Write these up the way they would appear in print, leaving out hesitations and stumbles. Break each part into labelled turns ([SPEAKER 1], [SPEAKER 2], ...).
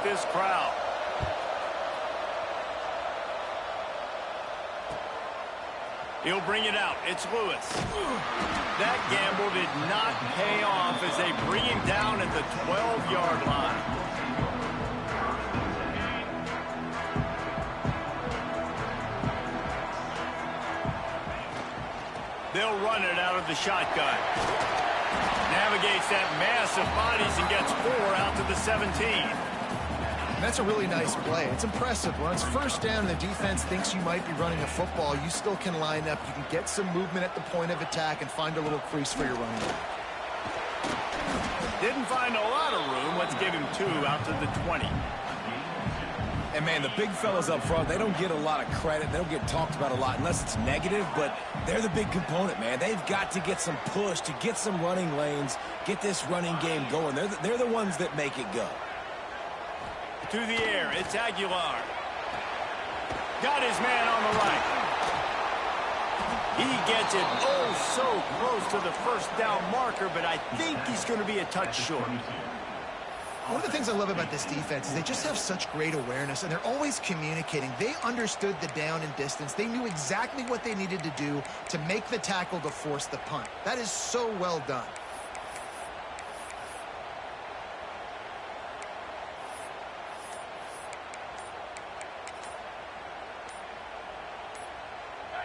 [SPEAKER 1] this crowd. He'll bring it out. It's Lewis. That gamble did not pay off as they bring him down at the 12-yard line. They'll run it out of the shotgun. Navigates that mass of bodies and gets 4 out to the 17.
[SPEAKER 2] And that's a really nice play. It's impressive. When it's first down and the defense thinks you might be running a football, you still can line up. You can get some movement at the point of attack and find a little crease for your running back.
[SPEAKER 1] Didn't find a lot of room. Let's give him 2 out to the 20.
[SPEAKER 3] And, man, the big fellas up front, they don't get a lot of credit. They don't get talked about a lot unless it's negative, but they're the big component, man. They've got to get some push to get some running lanes, get this running game going. They're the ones that make it go.
[SPEAKER 1] To the air, it's Aguilar. Got his man on the right. He gets it so close to the first down marker, but I think he's going to be a touch short.
[SPEAKER 2] One of the things I love about this defense is they just have such great awareness, and they're always communicating. They understood the down and distance. They knew exactly what they needed to do to make the tackle to force the punt. That is so well done.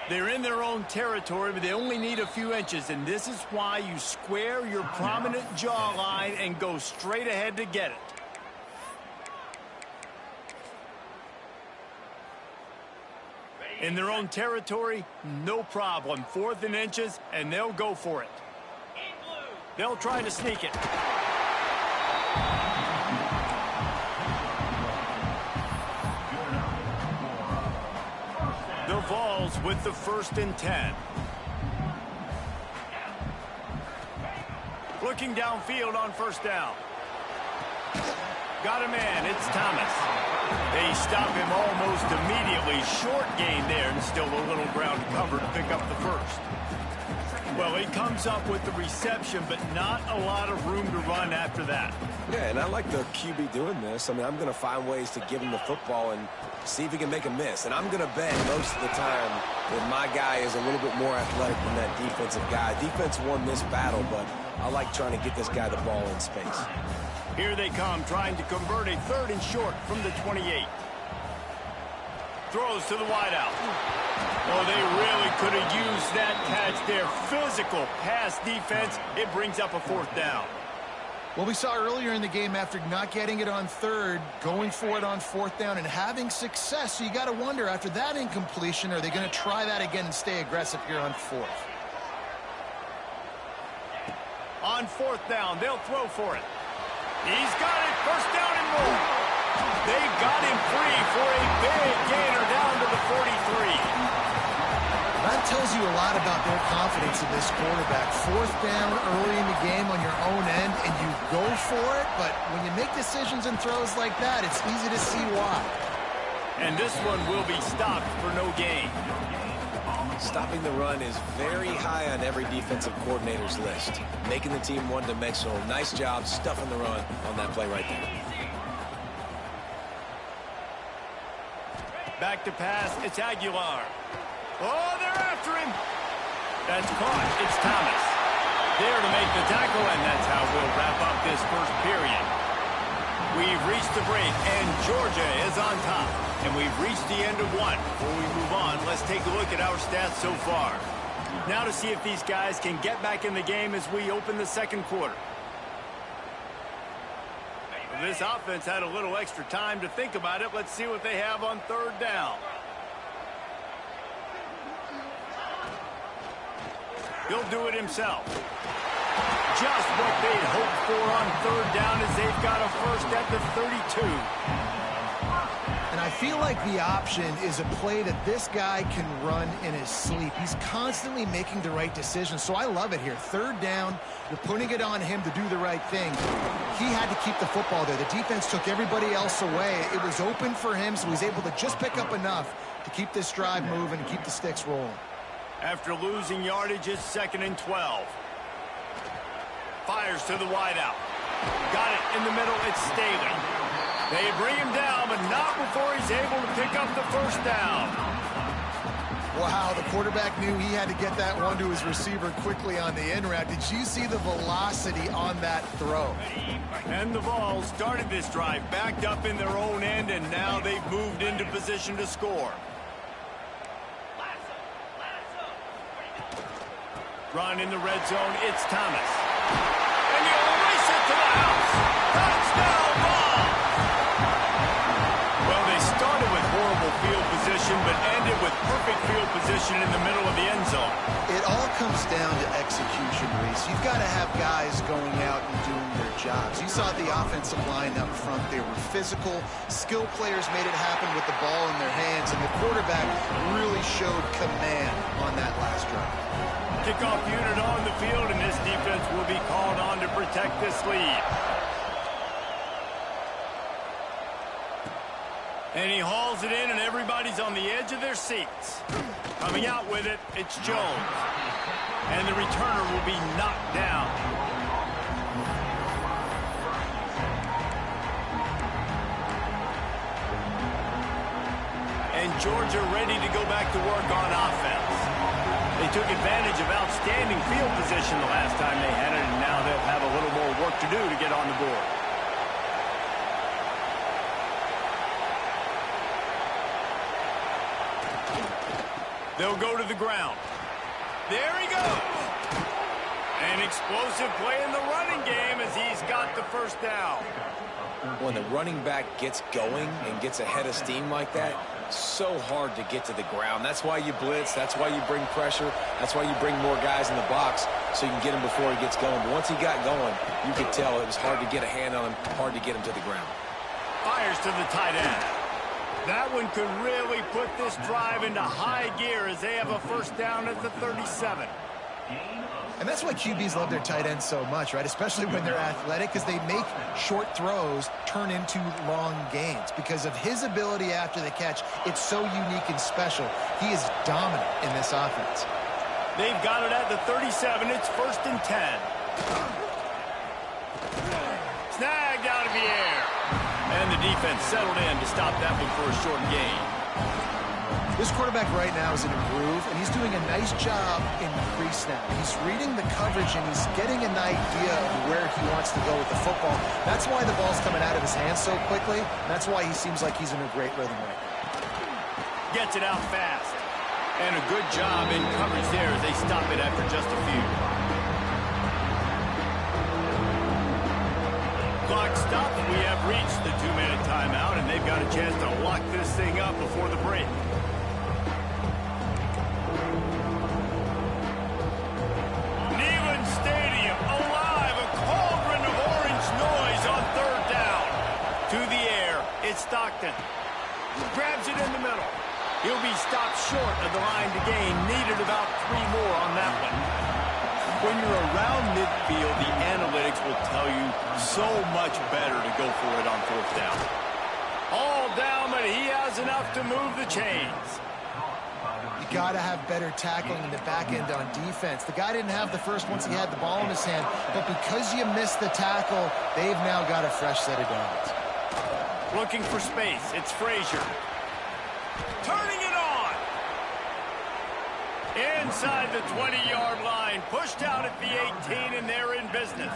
[SPEAKER 1] They're in their own territory, but they only need a few inches, and this is why you square your prominent jawline and go straight ahead to get it. In their own territory, no problem. 4th and inches, and they'll go for it. They'll try to sneak it. The Vols with the 1st and 10. Looking downfield on 1st down. Got a man, it's Thomas. They stop him almost immediately. Short gain there, and still a little ground cover to pick up the 1st. Well, he comes up with the reception, but not a lot of room to run after that.
[SPEAKER 3] Yeah, and I like the QB doing this. I mean, I'm going to find ways to give him the football and see if he can make a miss. And I'm going to bet most of the time that my guy is a little bit more athletic than that defensive guy. Defense won this battle, but I like trying to get this guy the ball in space.
[SPEAKER 1] Here they come, trying to convert a 3rd and short from the 28. Throws to the wideout. Oh, they really could have used that catch there. Physical pass defense. It brings up a 4th down.
[SPEAKER 2] Well, we saw earlier in the game, after not getting it on 3rd, going for it on 4th down and having success. So you got to wonder, after that incompletion, are they going to try that again and stay aggressive here on 4th?
[SPEAKER 1] On 4th down, they'll throw for it. He's got it. 1st down and more. They got him free for a big gainer down to the 43.
[SPEAKER 2] That tells you a lot about their confidence in this quarterback. 4th down early in the game on your own end, and you go for it, but when you make decisions and throws like that, it's easy to see why.
[SPEAKER 1] And this one will be stopped for no gain.
[SPEAKER 3] Stopping the run is very high on every defensive coordinator's list. Making the team one-dimensional. Nice job stuffing the run on that play right there.
[SPEAKER 1] Back to pass, it's Aguilar. Oh, they're after him. That's caught. It's Thomas. There to make the tackle, and that's how we'll wrap up this 1st period. We've reached the break, and Georgia is on top. And we've reached the end of 1. Before we move on, let's take a look at our stats so far. Now to see if these guys can get back in the game as we open the 2nd quarter. This offense had a little extra time to think about it. Let's see what they have on 3rd down. He'll do it himself. Just what they'd hoped for on 3rd down as they've got a 1st at the 32.
[SPEAKER 2] And I feel like the option is a play that this guy can run in his sleep. He's constantly making the right decisions, so I love it here. 3rd down, you're putting it on him to do the right thing. He had to keep the football there. The defense took everybody else away. It was open for him, so he's able to just pick up enough to keep this drive moving and keep the sticks rolling.
[SPEAKER 1] After losing yardage, it's 2nd and 12. Fires to the wideout. Got it in the middle. It's Staley. They bring him down, but not before he's able to pick up the first down.
[SPEAKER 2] Wow, the quarterback knew he had to get that one to his receiver quickly on the in route. Did you see the velocity on that throw?
[SPEAKER 1] And the Vols started this drive backed up in their own end, and now they've moved into position to score. Run in the red zone, it's Thomas. And he'll race it to the house. Touchdown, Vols! Well, they started with horrible field position, but ended with perfect field position in the middle of the end zone.
[SPEAKER 2] It all comes down to execution, Reese. You've got to have guys going out and doing their jobs. You saw the offensive line up front. They were physical. Skill players made it happen with the ball in their hands, and the quarterback really showed command on that last drive.
[SPEAKER 1] Kickoff unit on the field, and this defense will be called on to protect this lead. And he hauls it in, and everybody's on the edge of their seats. Coming out with it, it's Jones. And the returner will be knocked down. And Georgia ready to go back to work on offense. They took advantage of outstanding field position the last time they had it, and now they'll have a little more work to do to get on the board. They'll go to the ground. There he goes. An explosive play in the running game as he's got the first down.
[SPEAKER 3] When the running back gets going and gets ahead of steam like that, so hard to get to the ground. That's why you blitz. That's why you bring pressure. That's why you bring more guys in the box so you can get him before he gets going. But once he got going, you could tell it was hard to get a hand on him, hard to get him to the ground.
[SPEAKER 1] Fires to the tight end. That one could really put this drive into high gear as they have a first down at the 37.
[SPEAKER 2] And that's why QBs love their tight ends so much, right? Especially when they're athletic, because they make short throws turn into long gains. Because of his ability after the catch, it's so unique and special. He is dominant in this offense.
[SPEAKER 1] They've got it at the 37. It's 1st and 10. Snagged out of the air. And the defense settled in to stop that one for a short gain.
[SPEAKER 2] This quarterback right now is in a groove, and he's doing a nice job in the crease now. He's reading the coverage, and he's getting an idea of where he wants to go with the football. That's why the ball's coming out of his hands so quickly. That's why he seems like he's in a great rhythm right now.
[SPEAKER 1] Gets it out fast. And a good job in coverage there as they stop it after just a few. Clock stopped. We have reached the 2-minute timeout, and they've got a chance to lock this thing up before the break. Stadium alive, a cauldron of orange noise on 3rd down. To the air, it's Stockton. Grabs it in the middle. He'll be stopped short of the line to gain. Needed about 3 more on that one. When you're around midfield, the analytics will tell you so much better to go for it on 4th down. All down, but he has enough to move the chains.
[SPEAKER 2] You got to have better tackling in the back end on defense. The guy didn't have the first once he had the ball in his hand, but because you missed the tackle, they've now got a fresh set of downs.
[SPEAKER 1] Looking for space. It's Frazier. Turning it on. Inside the 20-yard line. Pushed out at the 18, and they're in business.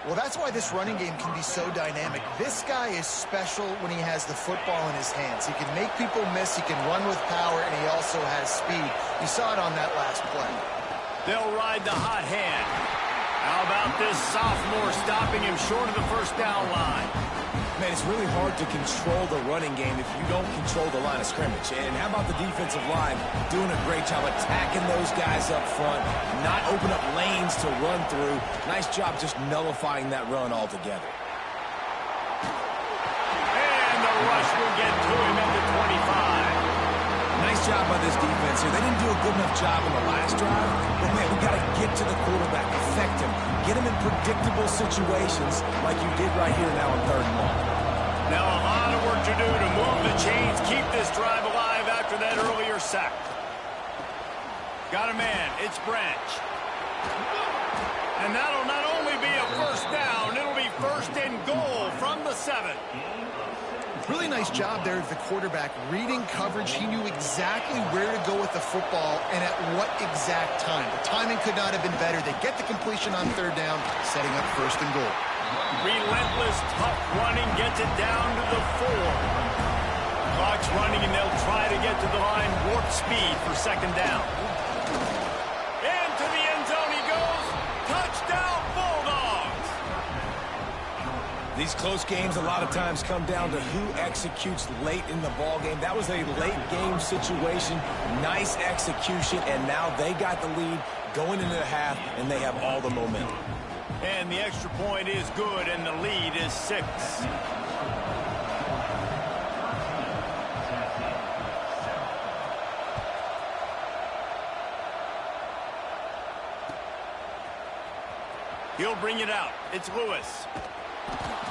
[SPEAKER 2] Well, that's why this running game can be so dynamic. This guy is special when he has the football in his hands. He can make people miss, he can run with power, and he also has speed. You saw it on that last play.
[SPEAKER 1] They'll ride the hot hand. How about this sophomore stopping him short of the first down line?
[SPEAKER 3] Man, it's really hard to control the running game if you don't control the line of scrimmage. And how about the defensive line doing a great job attacking those guys up front, not open up lanes to run through. Nice job just nullifying that run altogether.
[SPEAKER 1] And the rush will get to him at the 25.
[SPEAKER 3] Nice job by this defense here. They didn't do a good enough job in the last drive, but man, we got to get to the quarterback, affect him, get him in predictable situations like you did right here now on 3rd and 1.
[SPEAKER 1] Now a lot of work to do to move the chains, keep this drive alive after that earlier sack. Got a man, it's Branch. And that'll not only be a first down, it'll be 1st and goal from the 7.
[SPEAKER 2] Really nice job there of the quarterback. Reading coverage, he knew exactly where to go with the football and at what exact time. The timing could not have been better. They get the completion on third down, setting up first and goal.
[SPEAKER 1] Relentless, tough running gets it down to the 4. Clock's running, and they'll try to get to the line, warp speed for second down. Into the end zone he goes. Touchdown, Bulldogs!
[SPEAKER 3] These close games a lot of times come down to who executes late in the ball game. That was a late game situation. Nice execution, and now they got the lead going into the half, and they have all the momentum.
[SPEAKER 1] And the extra point is good, and the lead is 6. He'll bring it out. It's Lewis.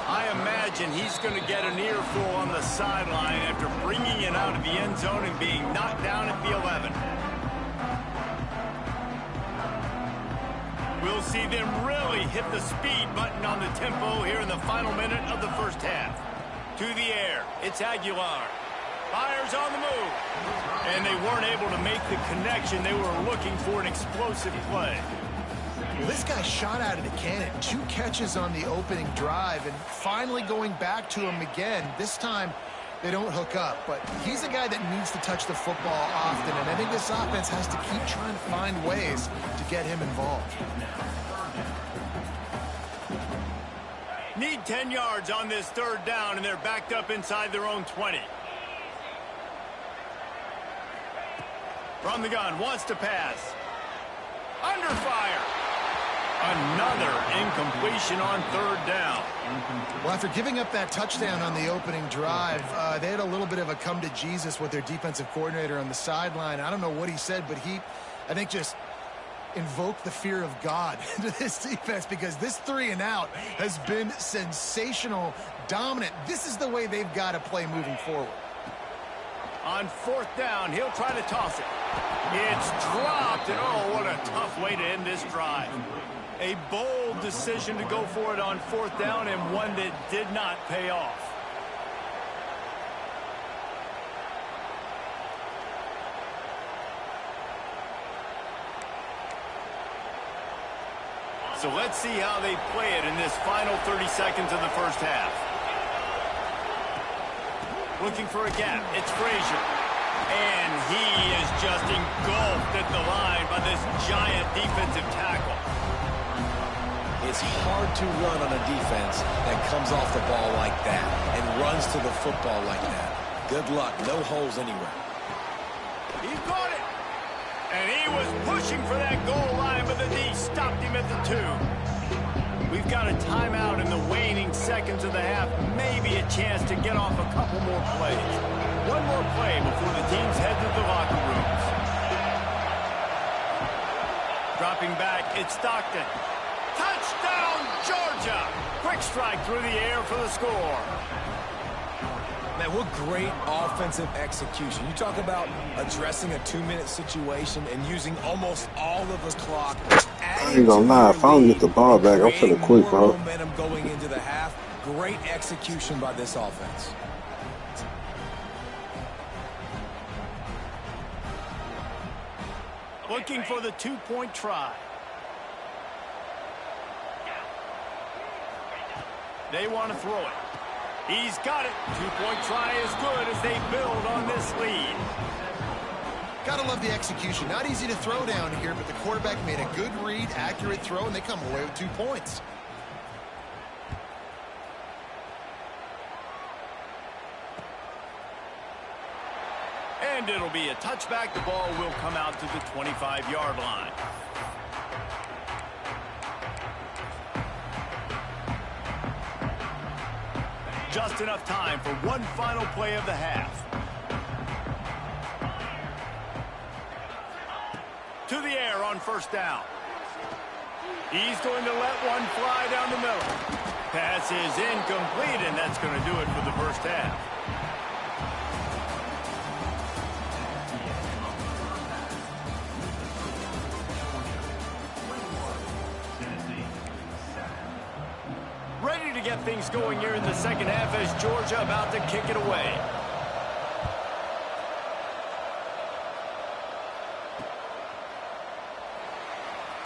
[SPEAKER 1] I imagine he's going to get an earful on the sideline after bringing it out of the end zone and being knocked down at the 11. We'll see them really hit the speed button on the tempo here in the final minute of the first half. To the air, it's Aguilar. Fires on the move. And they weren't able to make the connection. They were looking for an explosive play.
[SPEAKER 2] Well, this guy shot out of the cannon. 2 catches on the opening drive, and finally going back to him again. This time, they don't hook up, but he's a guy that needs to touch the football often, and I think this offense has to keep trying to find ways to get him involved.
[SPEAKER 1] Need 10 yards on this third down, and they're backed up inside their own 20. From the gun, wants to pass. Under fire. Another incompletion on third down.
[SPEAKER 2] Well, after giving up that touchdown on the opening drive, they had a little bit of a come to Jesus with their defensive coordinator on the sideline. I don't know what he said, but he, I think, just invoked the fear of God into this defense, because this 3 and out has been sensational, dominant. This is the way they've got to play moving forward.
[SPEAKER 1] On fourth down, he'll try to toss it. It's dropped, and oh, what a tough way to end this drive. A bold decision to go for it on fourth down, and one that did not pay off. So let's see how they play it in this final 30 seconds of the first half. Looking for a gap. It's Frazier. And he is just engulfed at the line by this giant defensive tackle.
[SPEAKER 3] It's hard to run on a defense that comes off the ball like that and runs to the football like that. Good luck. No holes anywhere.
[SPEAKER 1] He caught it. And he was pushing for that goal line, but the D stopped him at the 2. We've got a timeout in the waning seconds of the half. Maybe a chance to get off a couple more plays. One more play before the teams head to the locker rooms. Dropping back, it's Stockton. Touchdown, Georgia! Quick strike through the air for the score.
[SPEAKER 3] Man, what great offensive execution. You talk about addressing a 2-minute situation and using almost all of the clock.
[SPEAKER 4] I ain't gonna lie, if I don't get the ball back, I'm finna quit, bro.
[SPEAKER 3] Momentum going into the half. Great execution by this offense.
[SPEAKER 1] Looking for the 2-point try. They want to throw it. He's got it. 2-point try is good as they build on this lead.
[SPEAKER 2] Gotta love the execution. Not easy to throw down here, but the quarterback made a good read, accurate throw, and they come away with 2 points.
[SPEAKER 1] And it'll be a touchback. The ball will come out to the 25-yard line. Just enough time for one final play of the half. To the air on first down. He's going to let one fly down the middle. Pass is incomplete, and that's going to do it for the first half. Ready to to get things going here in the second half as Georgia about to kick it away.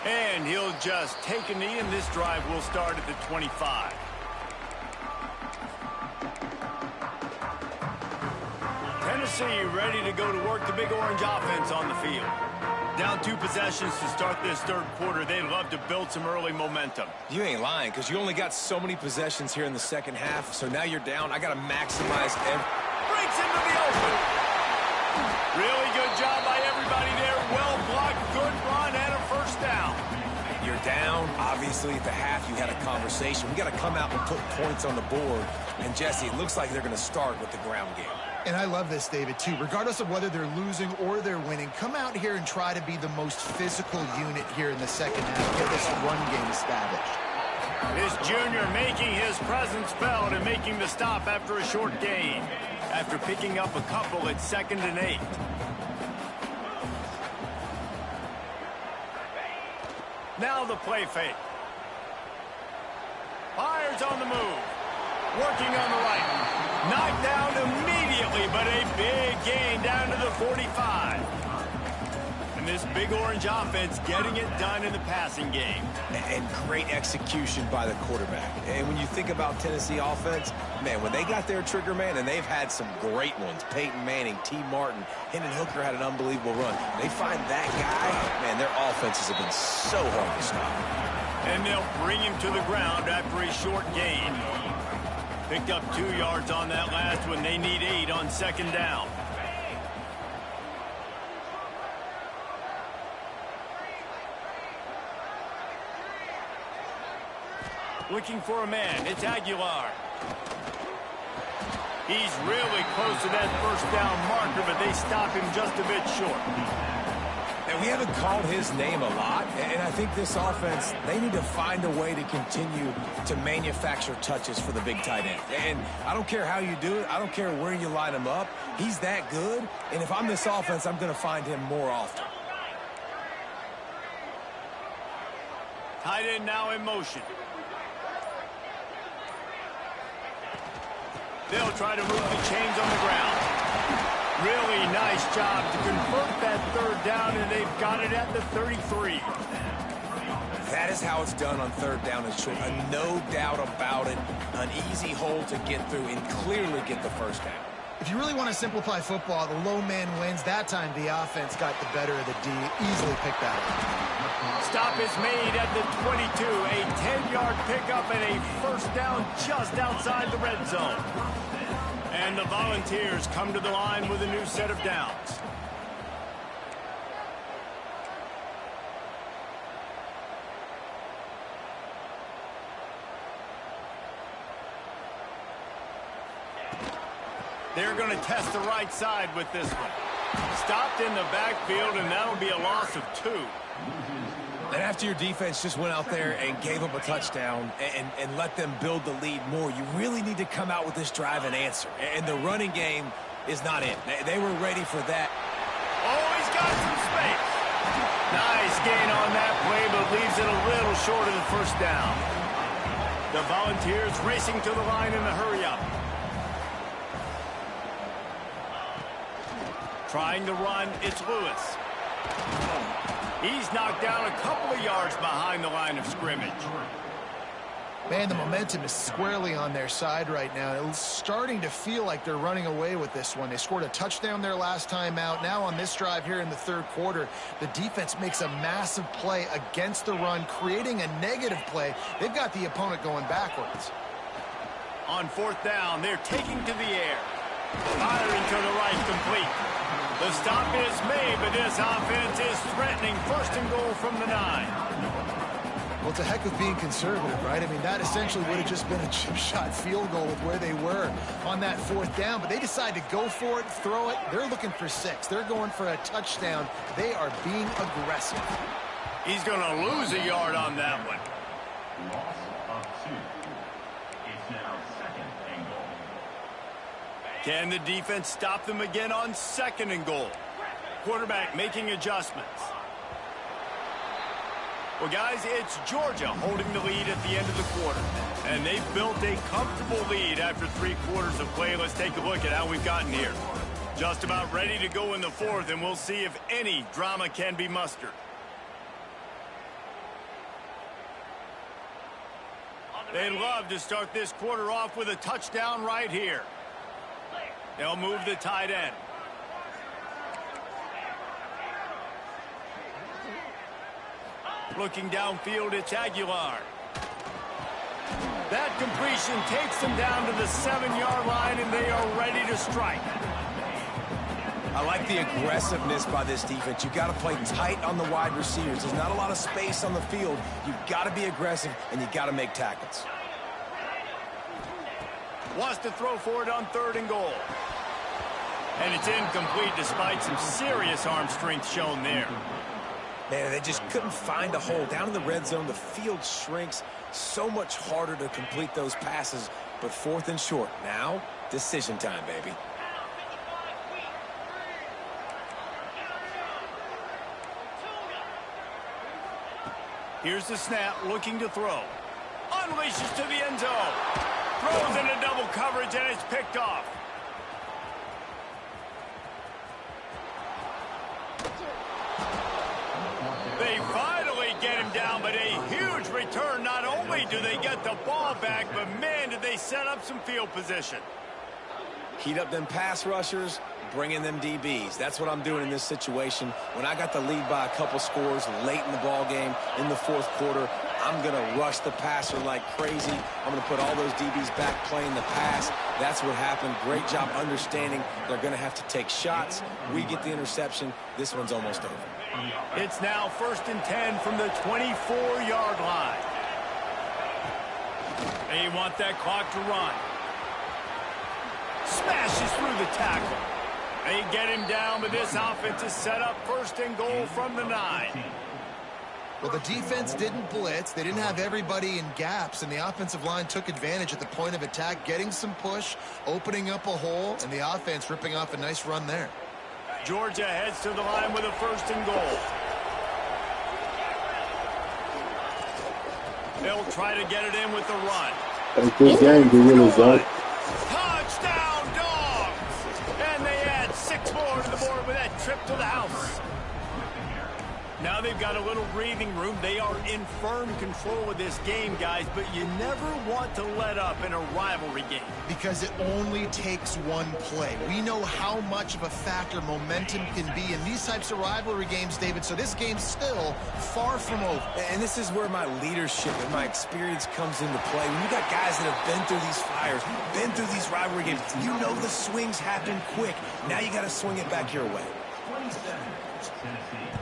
[SPEAKER 1] And he'll just take a knee, and this drive will start at the 25. Tennessee ready to go to work, the Big Orange offense on the field. Down 2 possessions to start this third quarter. They'd love to build some early momentum.
[SPEAKER 3] You ain't lying, because you only got so many possessions here in the second half, so now you're down. I got to maximize every...
[SPEAKER 1] Breaks into the open. Really good job by everybody there. Well blocked, good run, and a first down.
[SPEAKER 3] You're down. Obviously, at the half, you had a conversation. We got to come out and put points on the board. And, Jesse, it looks like they're going to start with the ground game.
[SPEAKER 2] And I love this, David, too. Regardless of whether they're losing or they're winning, come out here and try to be the most physical unit here in the second half. Get this run game established.
[SPEAKER 1] This junior making his presence felt and making the stop after a short gain. After picking up a couple at 2nd and 8. Now the play fake. Fires on the move. Working on the right. Knocked down immediately, but a big gain down to the 45. And this Big Orange offense getting it done in the passing game.
[SPEAKER 3] And great execution by the quarterback. And when you think about Tennessee offense, man, when they got their trigger man, and they've had some great ones, Peyton Manning, T. Martin, Hendon Hooker had an unbelievable run. They find that guy, man, their offenses have been so hard to stop.
[SPEAKER 1] And they'll bring him to the ground after a short gain. Picked up 2 yards on that last one. They need 8 on 2nd down. Looking for a man. It's Aguilar. He's really close to that first down marker, but they stop him just a bit short.
[SPEAKER 3] And we haven't called his name a lot, and I think this offense, they need to find a way to continue to manufacture touches for the big tight end. And I don't care how you do it. I don't care where you line him up. He's that good, and if I'm this offense, I'm going to find him more often.
[SPEAKER 1] Tight end now in motion. They'll try to move the chains on the ground. Really nice job to convert that 3rd down, and they've got it at the 33.
[SPEAKER 3] That is how it's done on 3rd down and short. No doubt about it. An easy hole to get through and clearly get the first down.
[SPEAKER 2] If you really want to simplify football, the low man wins. That time the offense got the better of the D. Easily picked that up.
[SPEAKER 1] Stop is made at the 22. A 10-yard pickup and a first down just outside the red zone. And the Volunteers come to the line with a new set of downs. They're going to test the right side with this one. Stopped in the backfield, and that'll be a loss of 2.
[SPEAKER 3] And after your defense just went out there and gave up a touchdown and let them build the lead more, you really need to come out with this drive and answer. And the running game is not in. They were ready for that.
[SPEAKER 1] Oh, he's got some space. Nice gain on that play, but leaves it a little short of the first down. The Volunteers racing to the line in the hurry-up. Trying to run, it's Lewis. He's knocked down a couple of yards behind the line of scrimmage.
[SPEAKER 2] Man, the momentum is squarely on their side right now. It's starting to feel like they're running away with this one. They scored a touchdown their last time out. Now on this drive here in the 3rd quarter, the defense makes a massive play against the run, creating a negative play. They've got the opponent going backwards.
[SPEAKER 1] On 4th down, they're taking to the air. Firing to the right, complete. The stop is made, but this offense is threatening 1st and goal from the 9.
[SPEAKER 2] Well, it's a heck of being conservative, right? I mean, that essentially would have just been a chip shot field goal with where they were on that 4th down, but they decide to go for it, throw it. They're looking for 6. They're going for a touchdown. They are being aggressive.
[SPEAKER 1] He's going to lose a yard on that one.
[SPEAKER 5] Loss of 2. It's now 2nd and goal.
[SPEAKER 1] Can the defense stop them again on 2nd and goal? Quarterback making adjustments. Well, guys, it's Georgia holding the lead at the end of the quarter. And they've built a comfortable lead after 3 quarters of play. Let's take a look at how we've gotten here. Just about ready to go in the 4th, and we'll see if any drama can be mustered. They'd love to start this quarter off with a touchdown right here. They'll move the tight end. Looking downfield, it's Aguilar. That completion takes them down to the 7-yard line, and they are ready to strike.
[SPEAKER 3] I like the aggressiveness by this defense. You've got to play tight on the wide receivers. There's not a lot of space on the field. You've got to be aggressive, and you've got to make tackles.
[SPEAKER 1] Wants to throw for it on 3rd and goal. And it's incomplete despite some serious arm strength shown there.
[SPEAKER 3] Man, they just couldn't find a hole. Down in the red zone, the field shrinks. So much harder to complete those passes, but 4th and short. Now, decision time, baby.
[SPEAKER 1] Here's the snap, looking to throw. Unleashes to the end zone. Throws into double coverage, and it's picked off. They finally get him down, but a huge return. Not only do they get the ball back, but man, did they set up some field position.
[SPEAKER 3] Heat up them pass rushers, bring in them DBs. That's what I'm doing in this situation. When I got the lead by a couple scores late in the ball game, in the 4th quarter, I'm going to rush the passer like crazy. I'm going to put all those DBs back playing the pass. That's what happened. Great job understanding they're going to have to take shots. We get the interception. This one's almost over.
[SPEAKER 1] It's now 1st and 10 from the 24-yard line. They want that clock to run. Smashes through the tackle. They get him down, but this offense is set up 1st and goal from the 9.
[SPEAKER 2] Well, the defense didn't blitz. They didn't have everybody in gaps, and the offensive line took advantage at the point of attack, getting some push, opening up a hole, and the offense ripping off a nice run there.
[SPEAKER 1] Georgia heads to the line with a 1st and goal. They'll try to get it in with the run.
[SPEAKER 4] That's good game, good winning, Zach.
[SPEAKER 1] Touchdown, Dogs! And they add 6 more to the board with that trip to the house. Now they've got a little breathing room. They are in firm control of this game, guys, but you never want to let up in a rivalry game.
[SPEAKER 2] Because it only takes one play. We know how much of a factor momentum can be in these types of rivalry games, David, so this game's still far from over.
[SPEAKER 3] And this is where my leadership and my experience comes into play. When you got guys that have been through these fires, been through these rivalry games, you know the swings happen quick. Now you got to swing it back your way.
[SPEAKER 5] 27, Tennessee.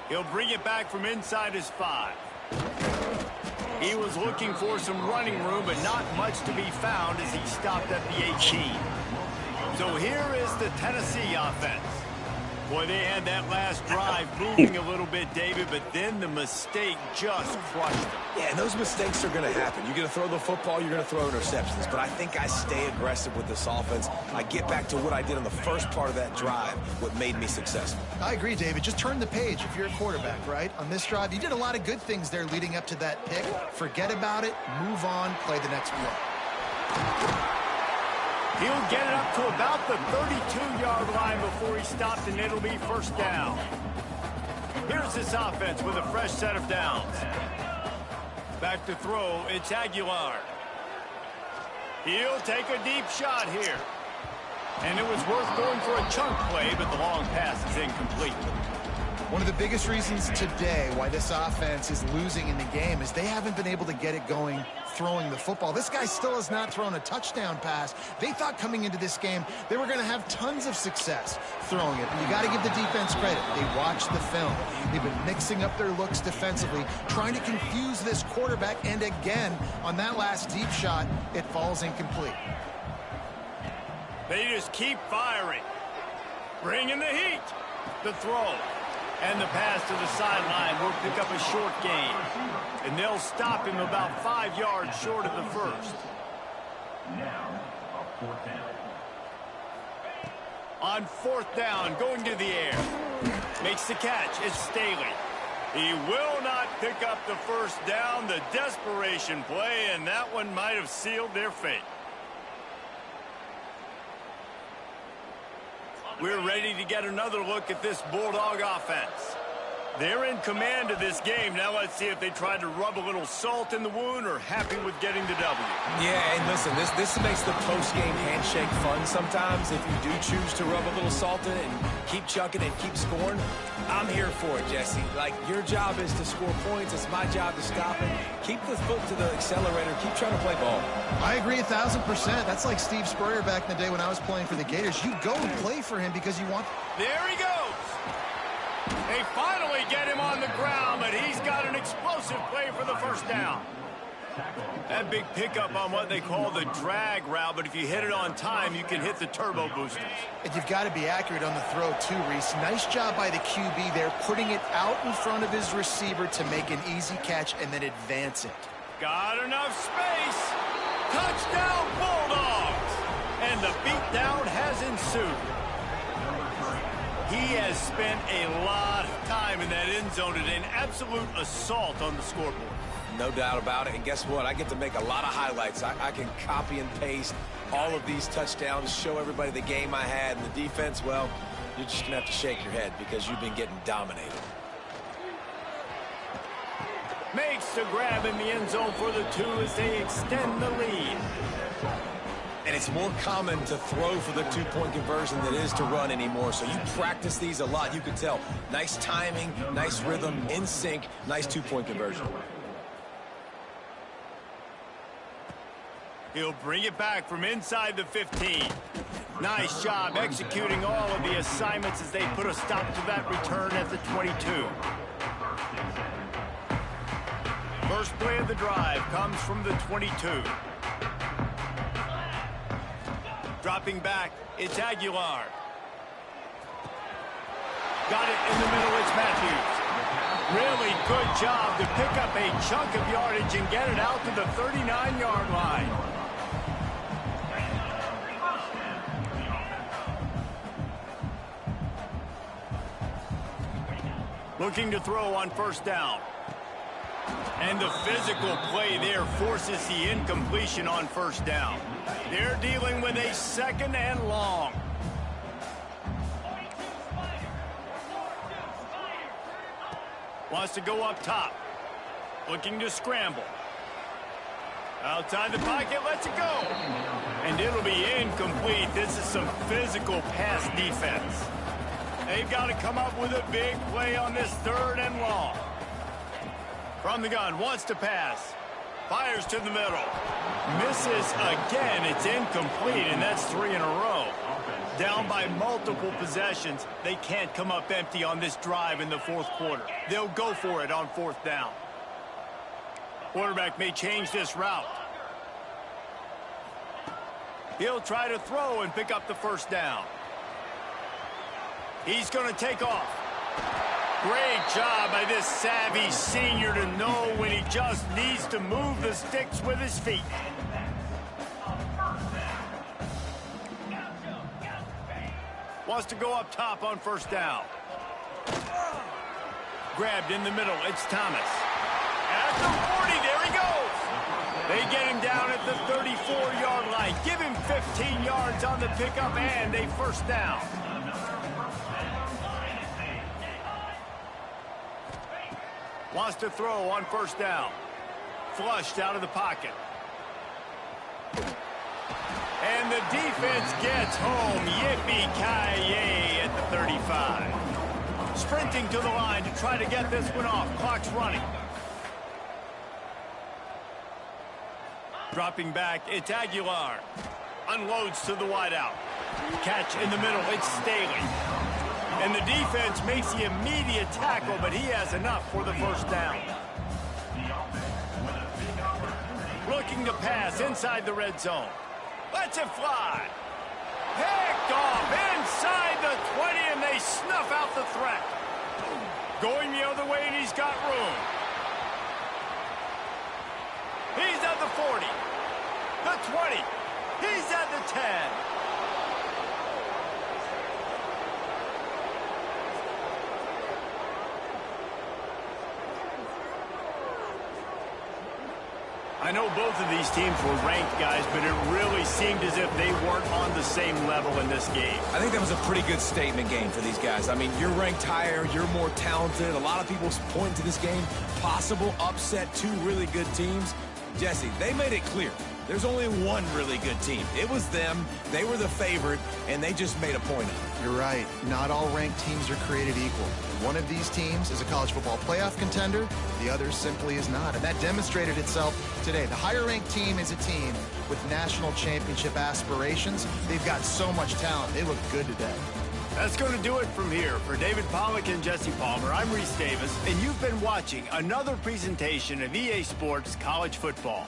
[SPEAKER 1] He'll bring it back from inside his 5. He was looking for some running room, but not much to be found as he stopped at the 18. So here is the Tennessee offense. Boy, they had that last drive moving a little bit, David, but then the mistake just crushed them.
[SPEAKER 3] Yeah, and those mistakes are going to happen. You're going to throw the football, you're going to throw interceptions. But I think I stay aggressive with this offense. I get back to what I did on the first part of that drive, what made me successful.
[SPEAKER 2] I agree, David. Just turn the page if you're a quarterback, right? On this drive, you did a lot of good things there leading up to that pick. Forget about it, move on, play the next play.
[SPEAKER 1] He'll get it up to about the 32-yard line before he stopped, and it'll be 1st down. Here's this offense with a fresh set of downs. Back to throw, it's Aguilar. He'll take a deep shot here. And it was worth going for a chunk play, but the long pass is incomplete.
[SPEAKER 2] One of the biggest reasons today why this offense is losing in the game is they haven't been able to get it going throwing the football. This guy still has not thrown a touchdown pass. They thought coming into this game they were going to have tons of success throwing it. And you got to give the defense credit. They watched the film. They've been mixing up their looks defensively, trying to confuse this quarterback. And again, on that last deep shot, it falls incomplete.
[SPEAKER 1] They just keep firing. Bring in the heat. The throw. And the pass to the sideline will pick up a short gain. And they'll stop him about 5 yards short of the first.
[SPEAKER 5] Now, a 4th down.
[SPEAKER 1] On 4th down, going to the air. Makes the catch. It's Staley. He will not pick up the first down. The desperation play, and that one might have sealed their fate. We're ready to get another look at this Bulldog offense. They're in command of this game. Now let's see if they try to rub a little salt in the wound or happy with getting the W.
[SPEAKER 3] Yeah, and listen, this makes the post-game handshake fun sometimes. If you do choose to rub a little salt in it and keep chucking and keep scoring, I'm here for it, Jesse. Like, your job is to score points. It's my job to stop it. Keep the foot to the accelerator. Keep trying to play ball.
[SPEAKER 2] I agree 1,000%. That's like Steve Spurrier back in the day when I was playing for the Gators. You go and play for him because you want...
[SPEAKER 1] There he goes. They finally get him on the ground, but he's got an explosive play for the first down. That big pickup on what they call the drag route, but if you hit it on time, you can hit the turbo boosters.
[SPEAKER 2] And you've got to be accurate on the throw, too, Reese. Nice job by the QB there, putting it out in front of his receiver to make an easy catch and then advance it.
[SPEAKER 1] Got enough space. Touchdown, Bulldogs. And the beatdown has ensued. He has spent a lot of time in that end zone and an absolute assault on the scoreboard.
[SPEAKER 3] No doubt about it. And guess what? I get to make a lot of highlights. I can copy and paste all of these touchdowns, show everybody the game I had. And the defense, well, you're just going to have to shake your head because you've been getting dominated.
[SPEAKER 1] Makes the grab in the end zone for the 2 as they extend the lead.
[SPEAKER 3] And it's more common to throw for the 2-point conversion than it is to run anymore. So you practice these a lot. You can tell. Nice timing, nice rhythm, in sync, nice 2-point conversion.
[SPEAKER 1] He'll bring it back from inside the 15. Nice job executing all of the assignments as they put a stop to that return at the 22. First play of the drive comes from the 22. Dropping back, it's Aguilar. Got it in the middle, it's Matthews. Really good job to pick up a chunk of yardage and get it out to the 39-yard line. Looking to throw on first down. And the physical play there forces the incompletion on first down. They're dealing with a second and long. Wants to go up top. Looking to scramble. Outside the pocket, lets it go. And it'll be incomplete. This is some physical pass defense. They've got to come up with a big play on this third and long. From the gun, wants to pass. Fires to the middle. Misses again. It's incomplete, and that's 3 in a row. Down by multiple possessions. They can't come up empty on this drive in the fourth quarter. They'll go for it on fourth down. Quarterback may change this route. He'll try to throw and pick up the first down. He's going to take off. Great job by this savvy senior to know when he just needs to move the sticks with his feet. Wants to go up top on first down. Grabbed in the middle, it's Thomas. At the 40, there he goes. They get him down at the 34-yard line. Give him 15 yards on the pickup and a first down. Wants to throw on first down. Flushed out of the pocket. And the defense gets home. Yippee-ki-yay at the 35. Sprinting to the line to try to get this one off. Clock's running. Dropping back, it's Aguilar. Unloads to the wideout. Catch in the middle, it's Staley. And the defense makes the immediate tackle, but he has enough for the first down. Looking to pass inside the red zone. Lets it fly. Picked off inside the 20, and they snuff out the threat. Going the other way, and he's got room. He's at the 40, the 20. He's at the 10. I know both of these teams were ranked, guys, but it really seemed as if they weren't on the same level in this game.
[SPEAKER 3] I think that was a pretty good statement game for these guys. I mean, you're ranked higher, you're more talented. A lot of people point to this game, possible upset, two really good teams. Jesse, they made it clear. There's only one really good team. It was them. They were the favorite, and they just made a point of it.
[SPEAKER 2] You're right. Not all ranked teams are created equal. One of these teams is a college football playoff contender. The other simply is not. And that demonstrated itself today. The higher-ranked team is a team with national championship aspirations. They've got so much talent. They look good today.
[SPEAKER 1] That's going to do it from here. For David Pollack and Jesse Palmer, I'm Reese Davis, and you've been watching another presentation of EA Sports College Football.